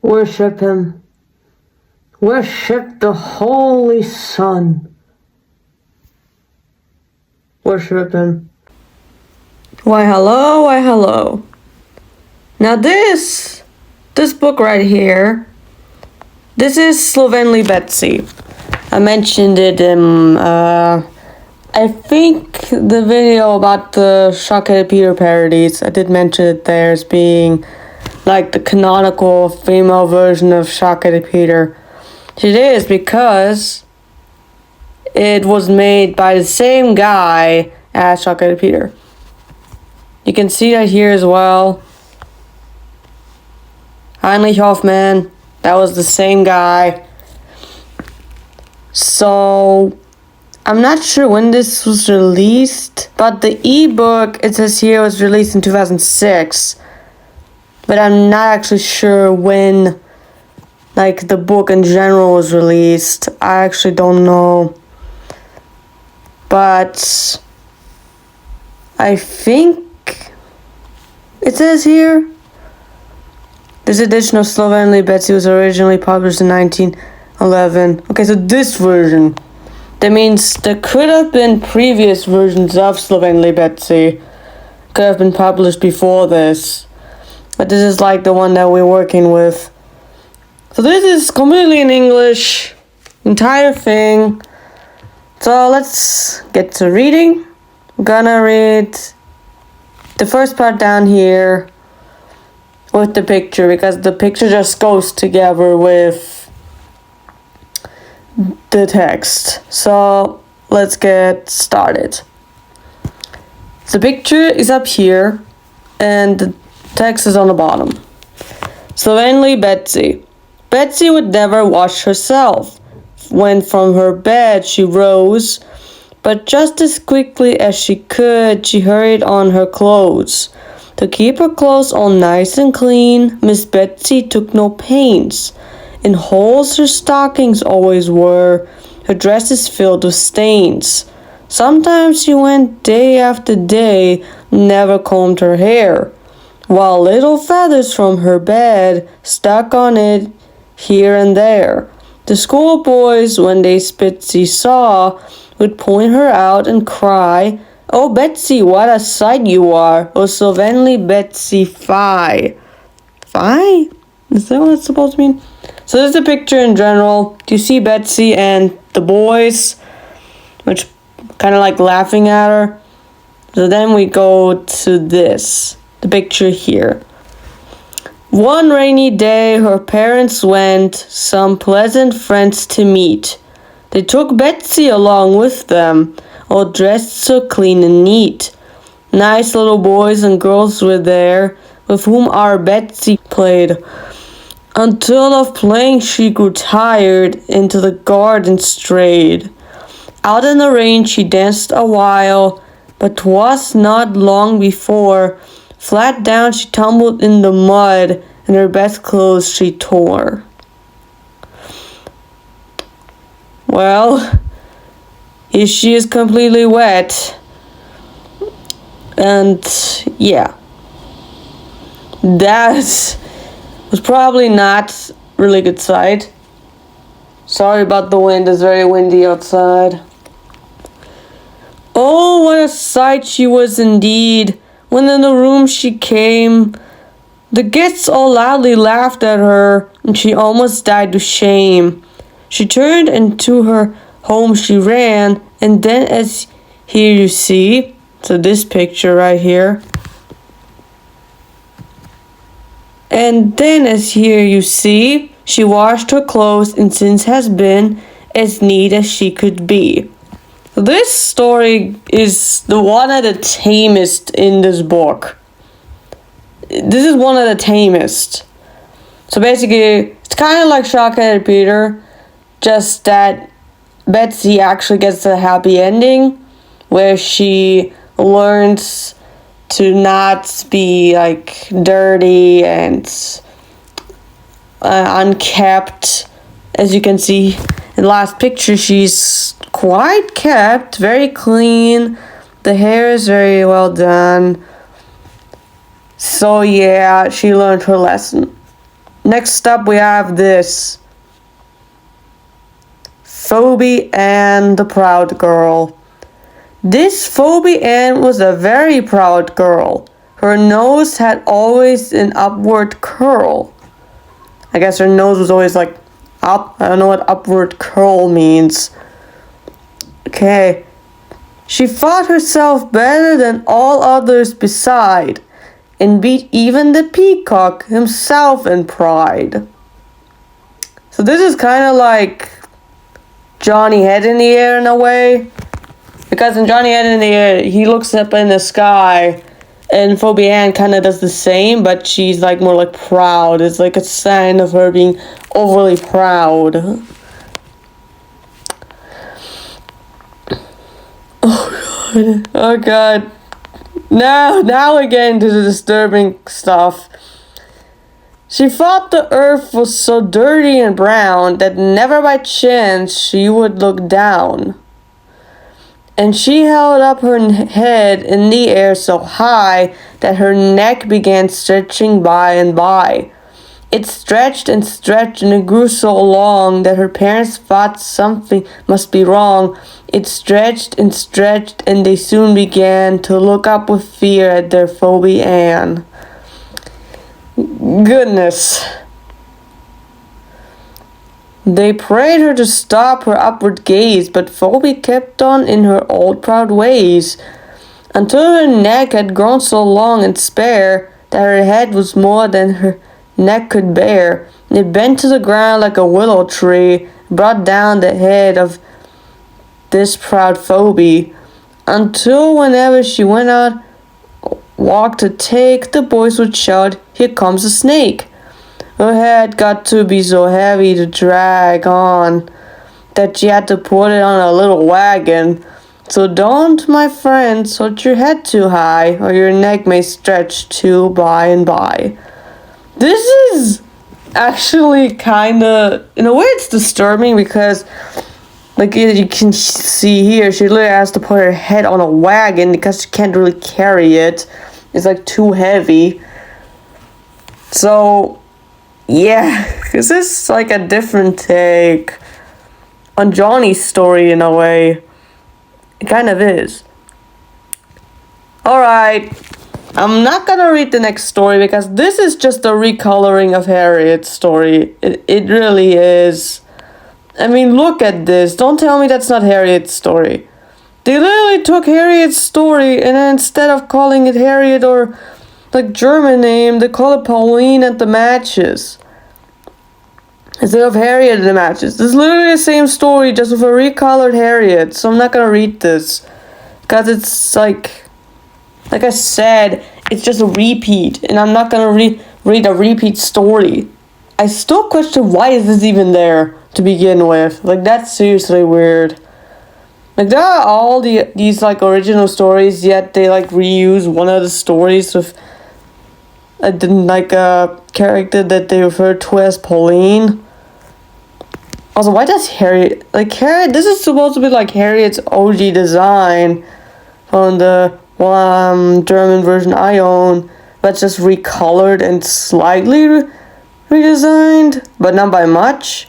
Worship him. Worship the Holy Son. Worship him. Why hello. Now this book right here, this is Slovenly Betsy. I mentioned it in, I think the video about the Shockheaded Peter parodies. I did mention it there as being like the canonical female version of Shockheaded Peter. It is because it was made by the same guy as Shockheaded Peter. You can see that here as well. Heinrich Hoffman, that was the same guy. So, I'm not sure when this was released, but the ebook, it says here, was released in 2006. But I'm not actually sure when, like, the book in general was released. I actually don't know. But I think it says here, this edition of Slovenly Betsy was originally published in 1911. Okay, so this version. That means there could have been previous versions of Slovenly Betsy. Could have been published before this. But this is like the one that we're working with. So this is completely in English. Entire thing. So let's get to reading. I'm gonna read the first part down here with the picture, because the picture just goes together with the text. So let's get started. The picture is up here and the text is on the bottom. Slovenly Betsy. Betsy would never wash herself. When from her bed she rose, but just as quickly as she could, she hurried on her clothes. To keep her clothes all nice and clean, Miss Betsy took no pains. In holes her stockings always were, her dresses filled with stains. Sometimes she went day after day, never combed her hair, while little feathers from her bed stuck on it here and there. The schoolboys, when they Betsy saw, would point her out and cry, "Oh, Betsy, what a sight you are! Oh, Slovenly Betsy, fie!" Fie? Is that what it's supposed to mean? So this is the picture in general. You see Betsy and the boys, which kind of like laughing at her. So then we go to this, the picture here. One rainy day, her parents went some pleasant friends to meet. They took Betsy along with them, all dressed so clean and neat. Nice little boys and girls were there, with whom our Betsy played. Until of playing she grew tired, into the garden strayed. Out in the rain she danced a while, but 'twas not long before flat down she tumbled in the mud, and her best clothes she tore. Well, here she is completely wet. And yeah, that was probably not really good sight. Sorry about the wind, it's very windy outside. Oh, what a sight she was indeed. When in the room she came, the guests all loudly laughed at her, and she almost died with shame. She turned and to her home she ran, and then as here you see, so this picture right here, and then as here you see, she washed her clothes and since has been as neat as she could be. This story is the one of the tamest in this book. This is one of the tamest. So basically, it's kind of like Shockheaded Peter, just that Betsy actually gets a happy ending, where she learns to not be like dirty and unkept. As you can see in the last picture, she's quite kept, very clean. The hair is very well done. So yeah, she learned her lesson. next up we have this. Phoebe Ann, the proud girl. This Phoebe Ann was a very proud girl. Her nose had always an upward curl. I guess her nose was always like up. I don't know what upward curl means. Okay. She thought herself better than all others beside, and beat even the peacock himself in pride. So this is kind of like Johnny Head in the Air in a way. Because in Johnny Head in the Air, he looks up in the sky, and Phoebe Ann kind of does the same, but she's like more like proud. It's like a sign of her being overly proud. Oh god. Now again to the disturbing stuff. She thought the earth was so dirty and brown that never by chance she would look down. And she held up her head in the air so high that her neck began stretching by and by. It stretched and stretched, and it grew so long that her parents thought something must be wrong. It stretched and stretched, and they soon began to look up with fear at their Phoebe Ann. Goodness. They prayed her to stop her upward gaze, but Phoebe kept on in her old proud ways, until her neck had grown so long and spare that her head was more than her neck could bear. It bent to the ground like a willow tree, brought down the head of this proud Phoebe, until whenever she went out walk to take, the boys would shout, "Here comes a snake." Her head got to be so heavy to drag on that she had to put it on a little wagon. So don't, my friends, hold your head too high, or your neck may stretch too by and by. This is actually kinda, in a way it's disturbing because, like you can see here, she literally has to put her head on a wagon because she can't really carry it. It's like too heavy. So, yeah, this is like a different take on Johnny's story in a way. It kind of is. Alright, I'm not gonna read the next story because this is just a recoloring of Harriet's story. It really is. I mean, look at this. Don't tell me that's not Harriet's story. They literally took Harriet's story and then instead of calling it Harriet or like German name, they call it Pauline at the Matches. Instead of Harriet at the Matches. This is literally the same story just with a recolored Harriet. So I'm not gonna read this. Because it's like I said, it's just a repeat. And I'm not gonna read a repeat story. I still question why is this even there to begin with. Like that's seriously weird. Like there are all these like original stories, yet they like reuse one of the stories with a character that they refer to as Pauline. Also, why does Harriet this is supposed to be like Harriet's OG design from the German version I own, but just recolored and slightly redesigned, but not by much.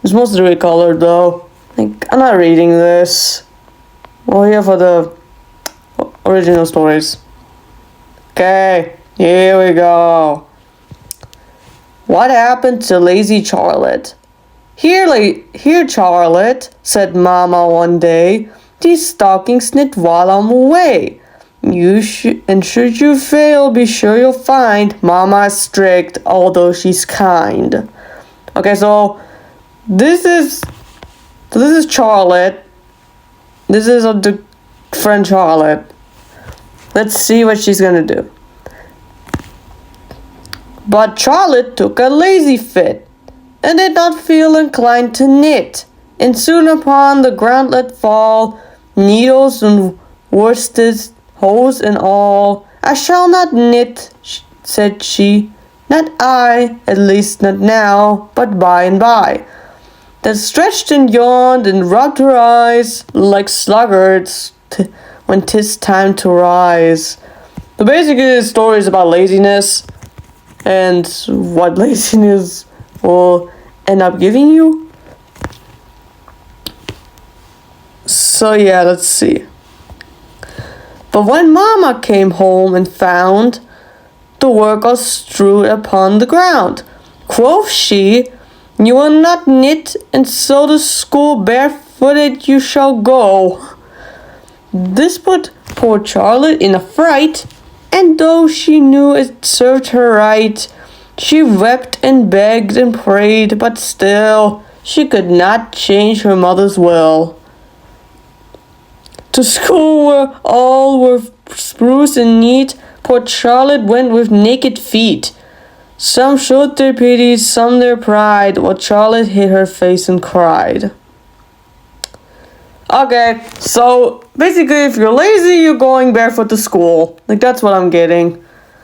It's mostly recolored though. Like, I'm not reading this. We're here for the original stories. Okay, here we go. What happened to lazy Charlotte? Here, Charlotte, said Mama one day. These stockings knit while I'm away. Should you fail, be sure you'll find Mama is strict, although she's kind. Okay, so this is Charlotte. This is the friend Charlotte. Let's see what she's gonna do. But Charlotte took a lazy fit, and did not feel inclined to knit, and soon upon the ground let fall needles and worsteds, hose and all. I shall not knit, said she, not I, at least not now, but by and by. Then stretched and yawned and rubbed her eyes like sluggards when 'tis time to rise. So basically the story is about laziness. and what laziness will end up giving you. So yeah, let's see. But when Mama came home and found the work all strewed upon the ground, quoth she, "You will not knit, and so to school barefooted you shall go." This put poor Charlotte in a fright, and though she knew it served her right, she wept and begged and prayed, but still she could not change her mother's will. To school where all were spruce and neat, poor Charlotte went with naked feet. Some showed their pity, some their pride, while Charlotte hid her face and cried. Okay, so basically if you're lazy, you're going barefoot to school. Like, that's what I'm getting.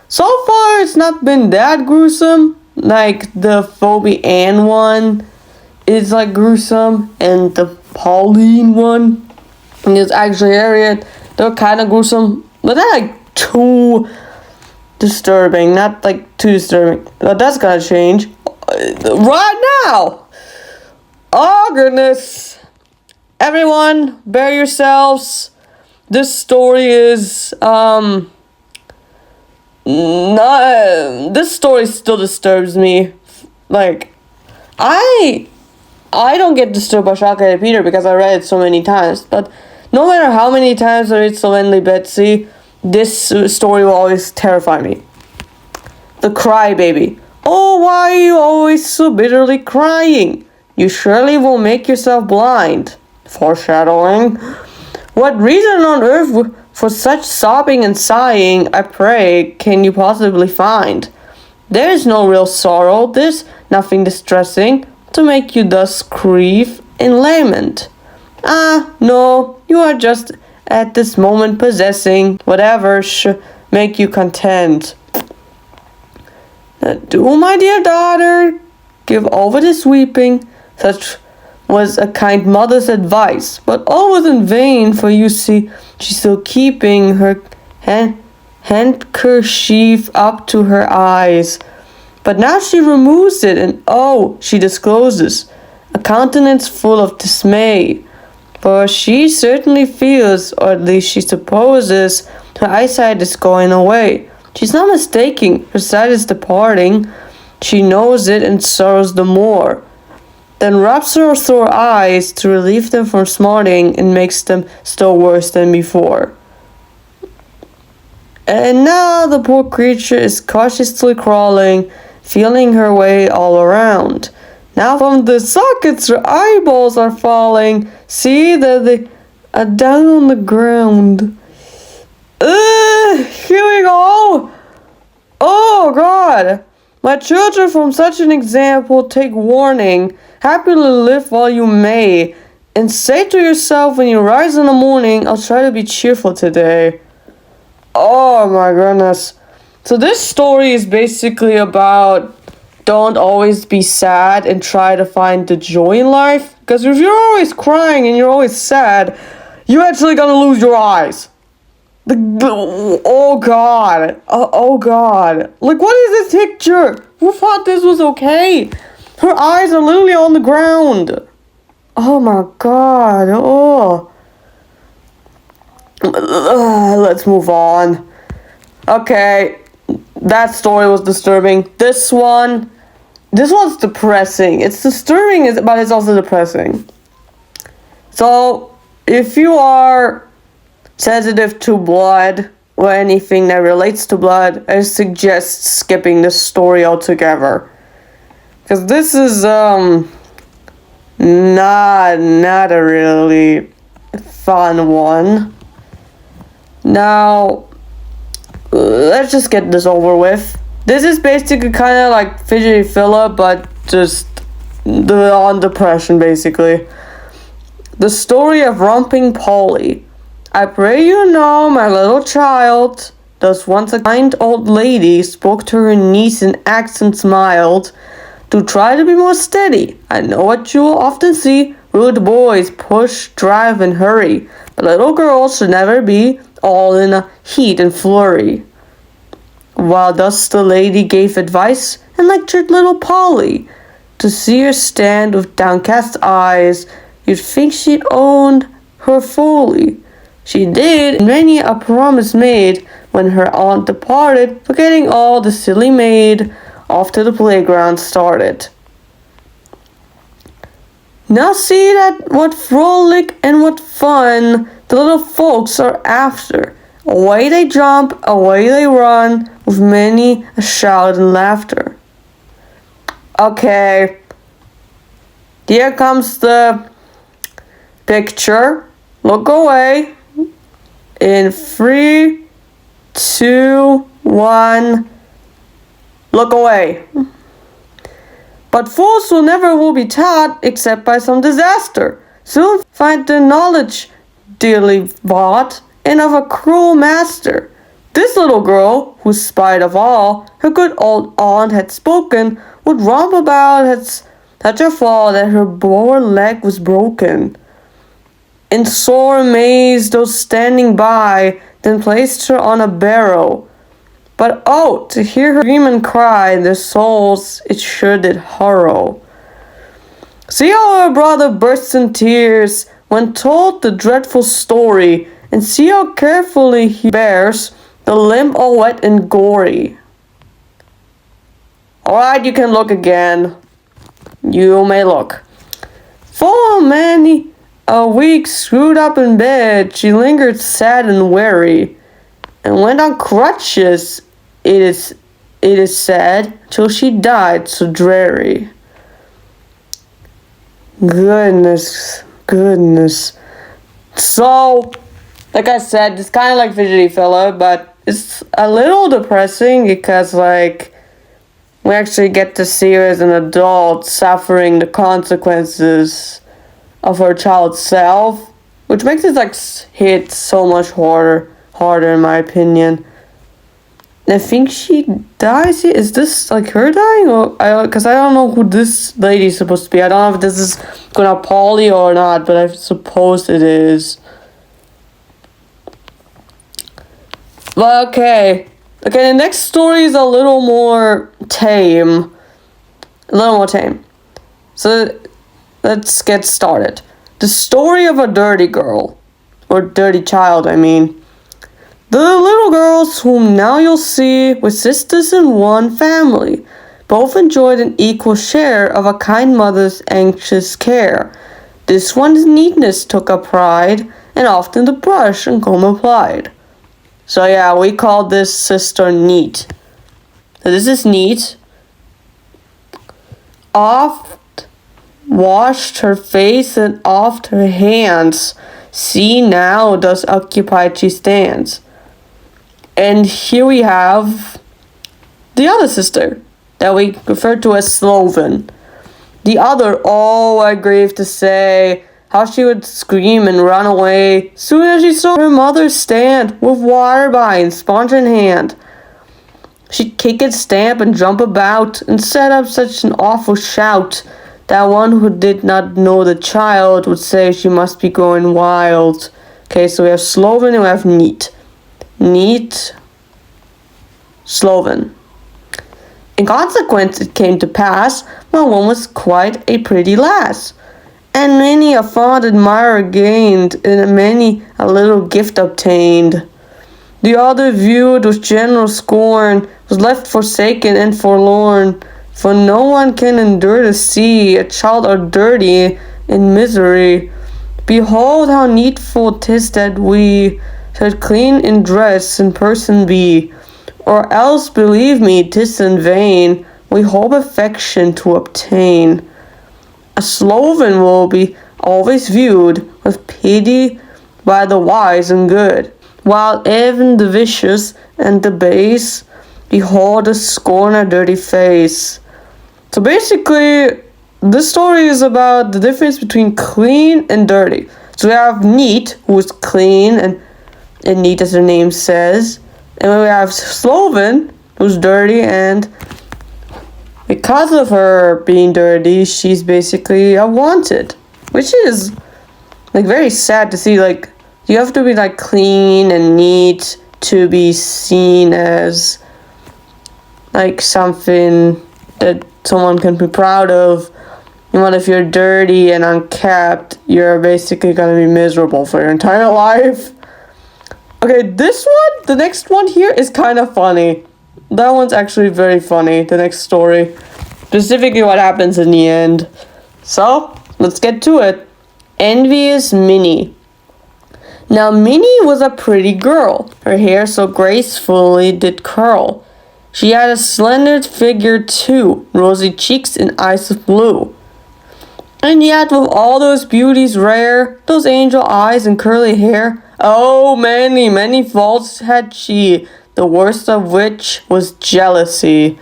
So far, it's not been that gruesome. Like, the Phoebe Ann one is like gruesome, and the Pauline one is actually Harriet. They're kind of gruesome, but they're like too disturbing. Not like too disturbing. But that's gonna change right now. Oh goodness. Everyone, bear yourselves. This story is this story still disturbs me. Like, I don't get disturbed by Shockheaded Peter because I read it so many times. But no matter how many times I read Slovenly Betsy, this story will always terrify me. The crybaby. Oh, why are you always so bitterly crying? You surely will make yourself blind. Foreshadowing. What reason on earth for such sobbing and sighing, I pray, can you possibly find? There is no real sorrow, there's nothing distressing to make you thus grieve and lament. Ah, no, you are just at this moment possessing whatever should make you content. Do, my dear daughter, give over this weeping. Such was a kind mother's advice, but all was in vain, for you see, she's still keeping her handkerchief up to her eyes. But now she removes it, and oh, she discloses a countenance full of dismay. For she certainly feels, or at least she supposes, her eyesight is going away. She's not mistaken, her sight is departing. She knows it and sorrows the more. Then rubs her sore eyes to relieve them from smarting and makes them still worse than before. And now the poor creature is cautiously crawling, feeling her way all around. Now from the sockets her eyeballs are falling. See that they are down on the ground. Here we go. Oh God. My children, from such an example take warning. Happily live while you may. And say to yourself when you rise in the morning, I'll try to be cheerful today. Oh my goodness. So this story is basically about don't always be sad and try to find the joy in life. Because if you're always crying and you're always sad, you're actually gonna lose your eyes. Oh God. Oh God. Like, what is this picture? Who thought this was okay? Her eyes are literally on the ground. Oh my God. Oh. Let's move on. Okay. That story was disturbing. This one's depressing. It's disturbing, but it's also depressing. So, if you are sensitive to blood or anything that relates to blood, I suggest skipping this story altogether. Because this is, not a really fun one. Now, let's just get this over with. This is basically kind of like Fidgety Philip, but just on depression, basically. The story of Romping Polly. I pray you know, my little child, thus once a kind old lady spoke to her niece in accents mild, to try to be more steady. I know what you will often see, rude boys push, drive, and hurry, but little girls should never be all in a heat and flurry. while thus the lady gave advice and lectured little Polly. To see her stand with downcast eyes, you'd think she'd owned her fully. She did, and many a promise made when her aunt departed, forgetting all the silly maid, off to the playground started. Now see that what frolic and what fun the little folks are after. Away they jump, away they run, with many a shout and laughter. Okay, here comes the picture. Look away. In 3, 2, 1, look away. But fools will be taught except by some disaster. Soon find the knowledge dearly bought, and of a cruel master. This little girl, who spite of all her good old aunt had spoken, would romp about at such a fall that her lower leg was broken. In sore amaze, those standing by then placed her on a barrow. But oh, to hear her scream and cry, their souls it sure did harrow. See how her brother bursts in tears when told the dreadful story, and see how carefully he bears the limb all wet and gory. Alright, you can look again. You may look. For many a week screwed up in bed, she lingered sad and weary, and went on crutches, it is said, till she died so dreary. Goodness. So, like I said, it's kind of like Fidgety Fella, but it's a little depressing because, like, we actually get to see her as an adult suffering the consequences of her child self, which makes it, like, hit so much harder in my opinion. I think she dies here. Is this, like, her dying? Or because I don't know who this lady is supposed to be. I don't know if this is gonna Polly or not, but I suppose it is. But okay, the next story is a little more tame. So, let's get started. The story of a dirty girl. Or dirty child, I mean. The little girls whom now you'll see were sisters in one family. Both enjoyed an equal share of a kind mother's anxious care. This one's neatness took a pride, and often the brush and comb applied. So yeah, we call this sister Neat. So this is Neat. Oft washed her face and oft her hands. See now thus occupied she stands. And here we have the other sister that we refer to as Sloven. The other, oh, I grieve to say, how she would scream and run away soon as she saw her mother stand with water by and sponge in hand. She'd kick and stamp and jump about and set up such an awful shout that one who did not know the child would say she must be going wild. Okay, so we have Sloven and we have Neat. Neat, Sloven. In consequence, it came to pass, my one was quite a pretty lass, and many a fond admirer gained, and many a little gift obtained. The other viewed with general scorn, was left forsaken and forlorn, for no one can endure to see a child or dirty in misery. Behold how needful 'tis that we should clean in dress and person be, or else believe me 'tis in vain we hope affection to obtain. A Sloven will be always viewed with pity by the wise and good, while even the vicious and the base behold and scorn a dirty face. So basically, this story is about the difference between clean and dirty. So we have Neat, who is clean and neat as her name says, and we have Sloven, who's dirty, and because of her being dirty, she's basically unwanted, which is like very sad to see. Like, you have to be like clean and neat to be seen as like something that someone can be proud of. But if you're dirty and unkept, you're basically gonna be miserable for your entire life. Okay, this one, the next one here is kind of funny. That one's actually very funny, the next story. Specifically what happens in the end. So, let's get to it. Envious Minnie. Now, Minnie was a pretty girl. Her hair so gracefully did curl. She had a slender figure too, rosy cheeks and eyes of blue. And yet, with all those beauties rare, those angel eyes and curly hair, oh, many, many faults had she, the worst of which was jealousy.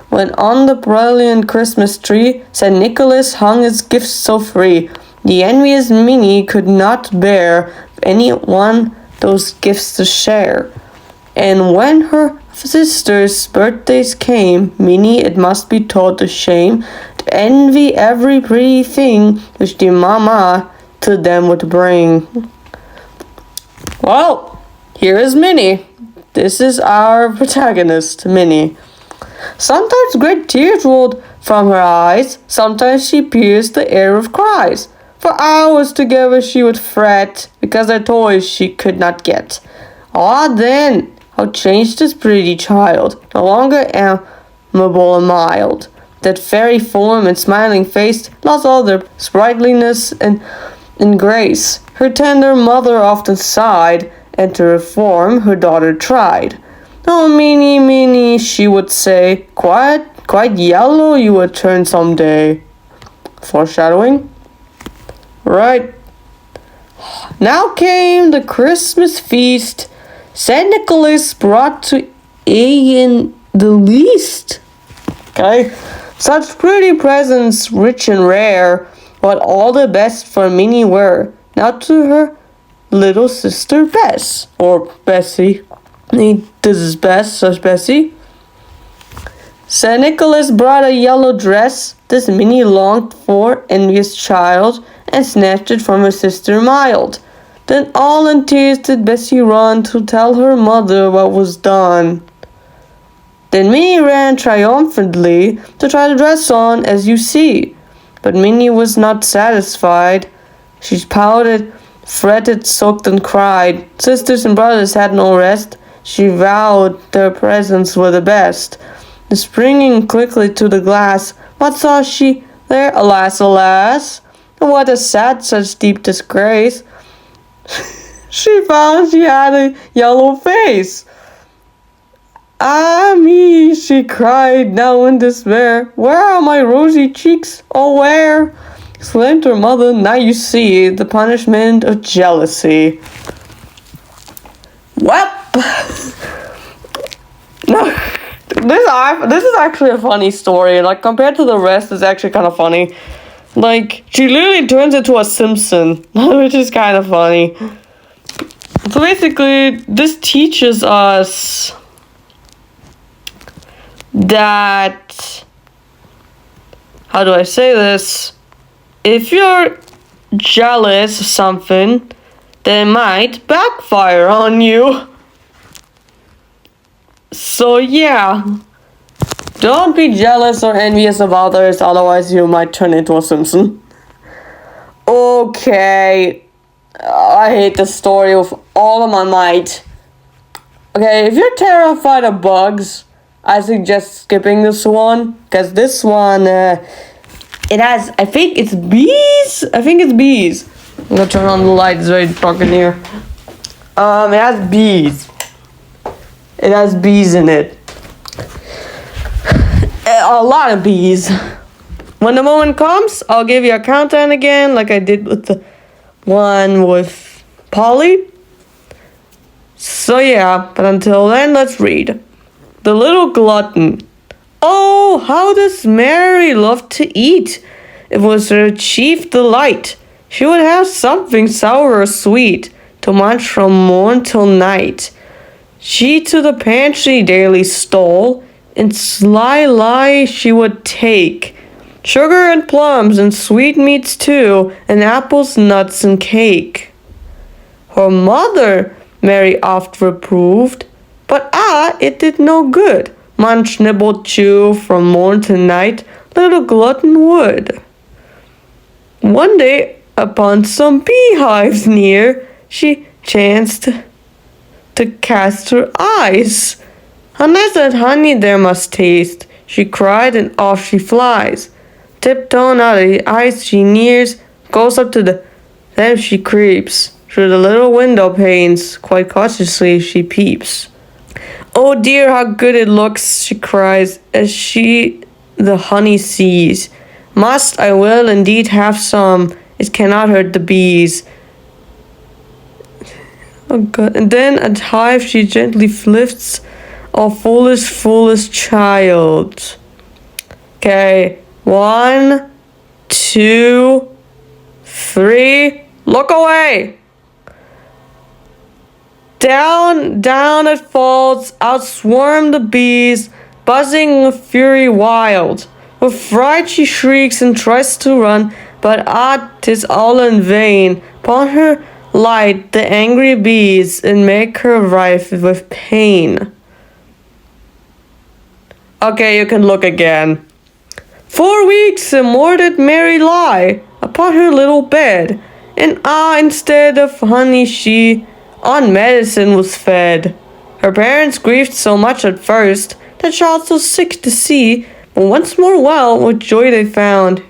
When on the brilliant Christmas tree St. Nicholas hung his gifts so free, the envious Minnie could not bear any one those gifts to share. And when her sisters' birthdays came, Minnie, it must be told to shame, to envy every pretty thing which the mamma to them would bring. Well, here is Minnie. This is our protagonist, Minnie. Sometimes great tears rolled from her eyes, sometimes she pierced the air with cries. For hours together she would fret, because their toys she could not get. Ah then, how changed this pretty child, no longer amiable and mild. That fairy form and smiling face lost all their sprightliness and grace. Her tender mother often sighed, and to reform her daughter tried. Oh, Minnie, Minnie, she would say, quite yellow you would turn some day. Foreshadowing? Right. Now came the Christmas feast. St. Nicholas brought to Ian the least. Okay? Such pretty presents, rich and rare, what all the best for Minnie were. Now to her little sister Bess, or Betsy. This is Bess, such Betsy. St. Nicholas brought a yellow dress, this Minnie longed for, envious child, and snatched it from her sister mild. Then all in tears did Betsy run to tell her mother what was done. Then Minnie ran triumphantly to try the dress on, as you see. But Minnie was not satisfied. She pouted, fretted, sulked, and cried. Sisters and brothers had no rest. She vowed their presents were the best. And springing quickly to the glass, what saw she there? Alas, alas! What a sad, such deep disgrace! She found she had a yellow face. Ah me, she cried now in despair. Where are my rosy cheeks? Oh, where? Exclaimed her mother. Now you see the punishment of jealousy. Well, no, this is actually a funny story. Like, compared to the rest, it's actually kind of funny. Like, she literally turns into a Simpson, which is kind of funny. So basically, this teaches us that, how do I say this? If you're jealous of something, then it might backfire on you. So yeah, don't be jealous or envious of others, otherwise you might turn into a Simpson. Okay, I hate this story with all of my might. Okay, if you're terrified of bugs, I suggest skipping this one, because this one, it has, I think it's bees? I'm gonna turn on the light, it's very dark in here. It has bees. It has bees in it. A lot of bees. When the moment comes, I'll give you a countdown again, like I did with the one with Polly. So yeah, but until then, let's read. The Little Glutton. Oh, how does Mary love to eat! It was her chief delight. She would have something sour or sweet to munch from morn till night. She to the pantry daily stole, and sly lie she would take. Sugar and plums and sweetmeats too, and apples, nuts, and cake. Her mother Mary oft reproved, but it did no good. munch, nibble, chew from morn to night, little glutton would. One day, upon some beehives near, she chanced to cast her eyes. Unless that honey there must taste, she cried, and off she flies. Tiptoeing out of the eyes she nears, goes up to them she creeps. Through the little window panes, quite cautiously she peeps. Oh dear, how good it looks, she cries, as she the honey sees. Must, I will indeed have some, it cannot hurt the bees. Oh God. And then at hive she gently lifts, oh foolish, foolish child. Okay, 1, 2, 3, look away! Down, down it falls, out swarm the bees, buzzing with fury wild. With fright she shrieks and tries to run, but ah, 'tis all in vain. Upon her light the angry bees, and make her rife with pain. Okay, you can look again. 4 weeks and more did Mary lie upon her little bed, and ah, instead of honey she on medicine was fed. Her parents grieved so much at first, the child so sick to see, but once more well, with joy they found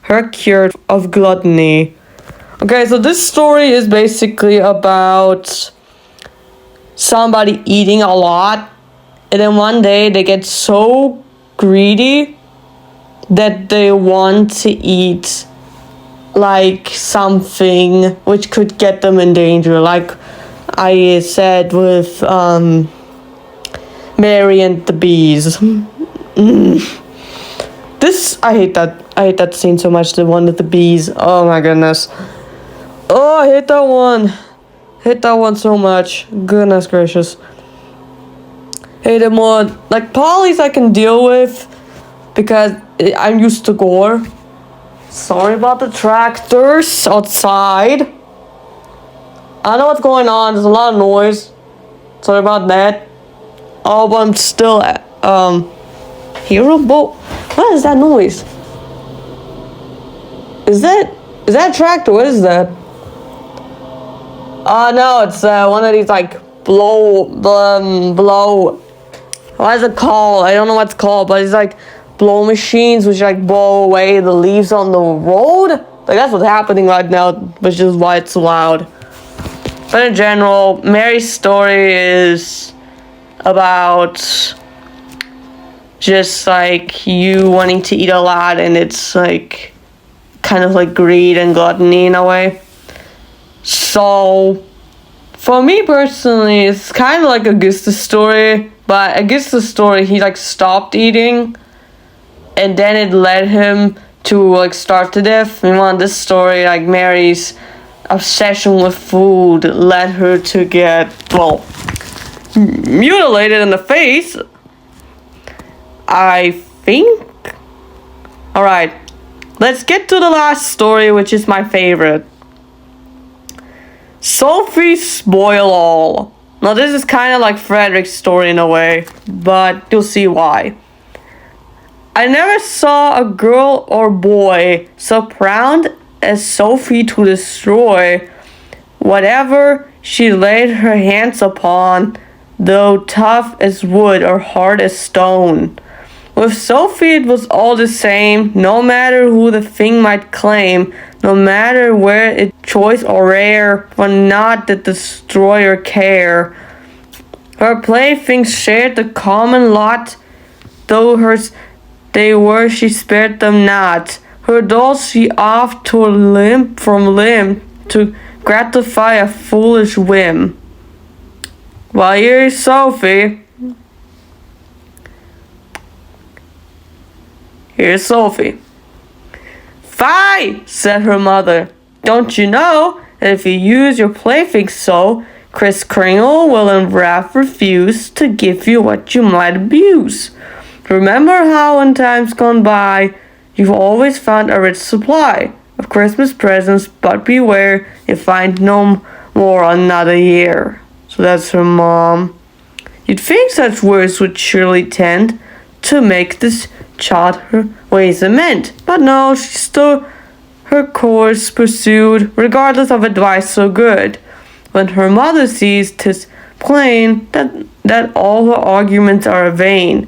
her cured of gluttony. Okay, so this story is basically about somebody eating a lot, and then one day they get so greedy that they want to eat like something which could get them in danger, like I said with Mary and the bees. This I hate that scene so much, the one with the bees. Oh my goodness. Oh, I hate that one. Hate that one so much. Goodness gracious. Hate it more. Like Polly's I can deal with because I'm used to Gore. Sorry about the tractors outside. I know what's going on. There's a lot of noise. Sorry about that. Oh, but I'm still hero boat. What is that noise? Is that a tractor? What is that? No, it's one of these like blow. What is it called? I don't know what it's called, but it's like blow machines which like blow away the leaves on the road. Like that's what's happening right now, which is why it's loud. But in general, Mary's story is about just like you wanting to eat a lot, and it's like kind of like greed and gluttony in a way. So for me personally, it's kind of like Augustus' story, but Augustus' story, he like stopped eating, and then it led him to like starve to death. Meanwhile, in this story, like Mary's obsession with food led her to get, well, mutilated in the face, I think. Alright, let's get to the last story, which is my favorite. Sophie Spoil All. Now this is kind of like Frederick's story in a way, but you'll see why. I never saw a girl or boy so proud as Sophie to destroy whatever she laid her hands upon, though tough as wood or hard as stone. With Sophie it was all the same, no matter who the thing might claim, no matter where it choice or rare, for naught did destroyer care. Her playthings shared the common lot, though hers they were, she spared them not. Her dolls she oft tore limb from limb to gratify a foolish whim. Well, here's Sophie. Here's Sophie. "Fie," said her mother. "Don't you know that if you use your playthings so, Kris Kringle will in wrath refuse to give you what you might abuse? Remember how in times gone by you've always found a rich supply of Christmas presents, but beware you find no more another year." So that's her mom. You'd think such words would surely tend to make this child her ways amend. But no, she still her course pursued, regardless of advice so good. When her mother sees 'tis plain that all her arguments are vain.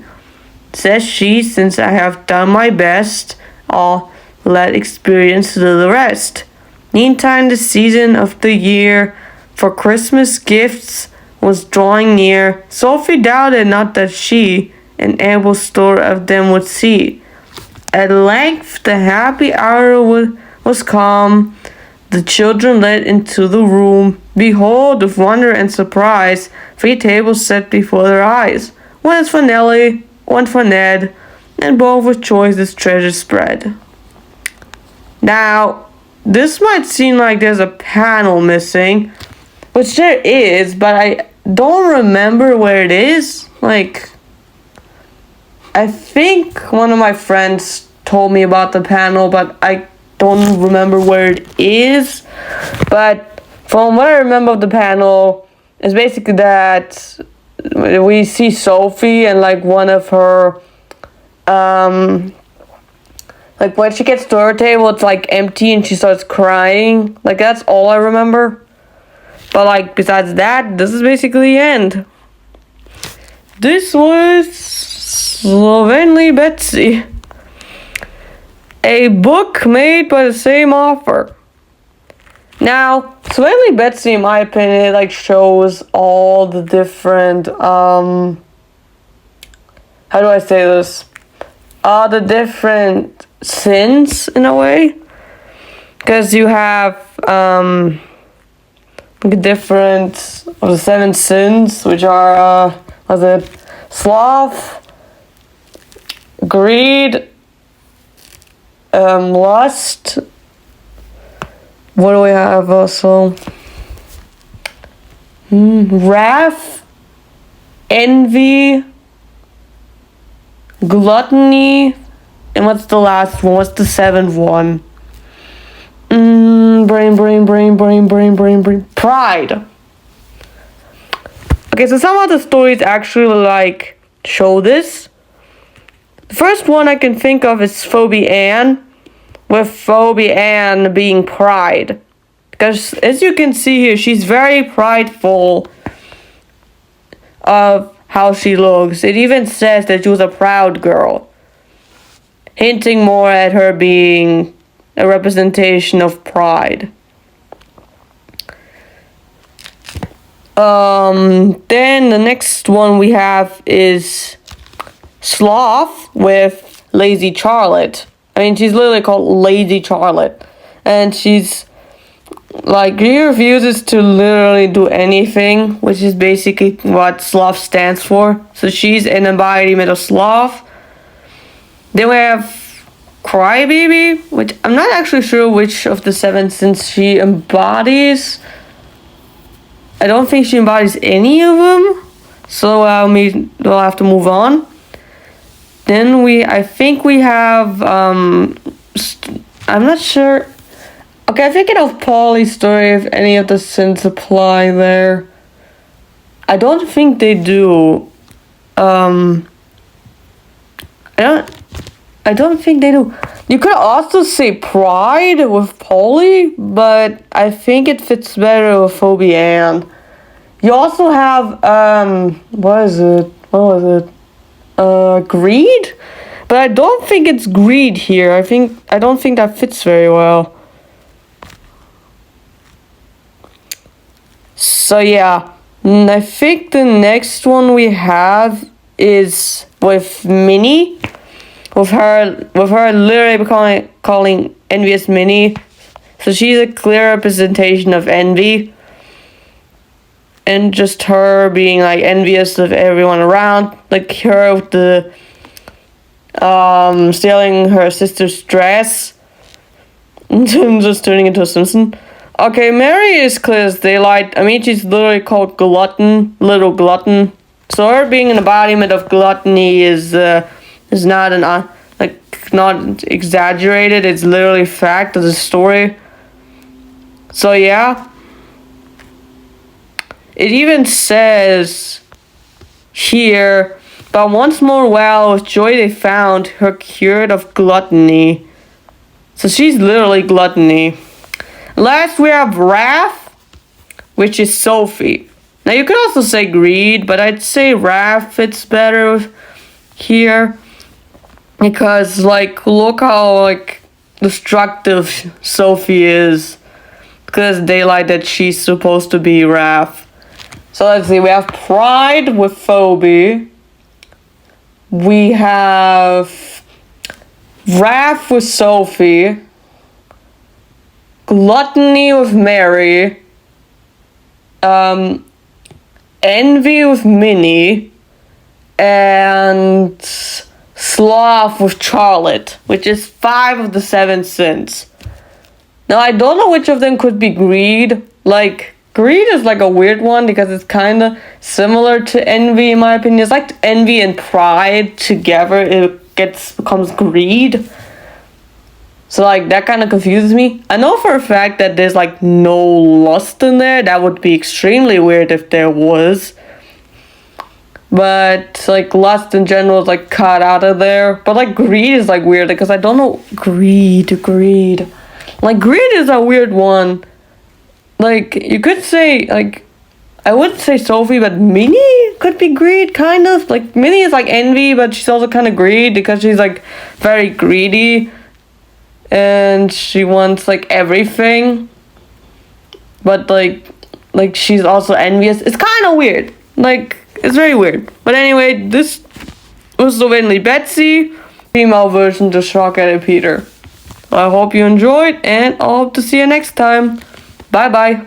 Says she, since I have done my best, I'll let experience do the rest. Meantime, the season of the year for Christmas gifts was drawing near. Sophie doubted not that she an ample store of them would see. At length the happy hour was come. The children led into the room. Behold, with wonder and surprise, 3 tables set before their eyes. One is for Nellie, one for Ned, and both with choicest treasures spread. Now, this might seem like there's a panel missing, which there is, but I don't remember where it is. Like, I think one of my friends told me about the panel, but I don't remember where it is. But from what I remember of the panel, it's basically that we see Sophie and like one of her, like when she gets to her table, it's like empty and she starts crying. Like that's all I remember. But like besides that, this is basically the end. This was Slovenly Betsy, a book made by the same author. Now, Slovenly Betsy, in my opinion, it like shows all the different how do I say this? The different sins in a way, because you have different of the 7 sins, which are was it sloth, greed, lust. What do we have also? Wrath, envy, gluttony, and what's the last one? What's the 7th one? Brain. Pride. Okay, so some of the stories actually like show this. The first one I can think of is Phoebe Ann, with Phoebe Ann being pride. Because as you can see here, she's very prideful of how she looks. It even says that she was a proud girl, hinting more at her being a representation of pride. Then the next one we have is Sloth with Lazy Charlotte. I mean, she's literally called Lazy Charlotte. And she's like, she refuses to literally do anything, which is basically what sloth stands for. So she's an embodiment of sloth. Then we have Crybaby, which I'm not actually sure which of the 7 sins she embodies. I don't think she embodies any of them. So we'll have to move on. Then I think we have, I'm not sure. Okay, I'm thinking of Polly's story if any of the sins apply there. I don't think they do. I don't think they do. You could also say pride with Polly, but I think it fits better with Phoebe Ann. You also have, what was it? Greed? But I don't think it's greed here. I don't think that fits very well. So yeah, I think the next one we have is with Minnie. With her literally calling envious Minnie. So she's a clear representation of envy. And just her being like envious of everyone around. Like her with the stealing her sister's dress. Just turning into a Simpson. Okay, Mary is clear as daylight. I mean, she's literally called Glutton, Little Glutton. So her being an embodiment of gluttony is not not exaggerated. It's literally fact of the story. So yeah, it even says here. But once more, well, with joy they found her cured of gluttony. So she's literally gluttony. Last we have wrath, which is Sophie. Now you could also say greed, but I'd say wrath fits better here. Because, like, look how, like, destructive Sophie is. Because daylight that she's supposed to be wrath. So let's see, we have pride with Phoebe. We have wrath with Sophie. Gluttony with Mary. Envy with Minnie. And sloth with Charlotte, which is 5 of the 7 sins. Now, I don't know which of them could be greed. Like, greed is like a weird one because it's kind of similar to envy, in my opinion. It's like envy and pride together. It becomes greed. So, like, that kind of confuses me. I know for a fact that there's, like, no lust in there. That would be extremely weird if there was. But, like, lust in general is, like, cut out of there. But, like, greed is, like, weird because I don't know. Greed. Like, greed is a weird one. Like, you could say, like, I would say Sophie, but Minnie could be greed, kind of. Like, Minnie is, like, envy, but she's also kind of greed because she's, like, very greedy. And she wants, like, everything. But, like she's also envious. It's kind of weird. Like, it's very weird. But anyway, this was Slovenly Betsy, female version to Shock-Headed Peter. I hope you enjoyed, and I hope to see you next time. Bye bye.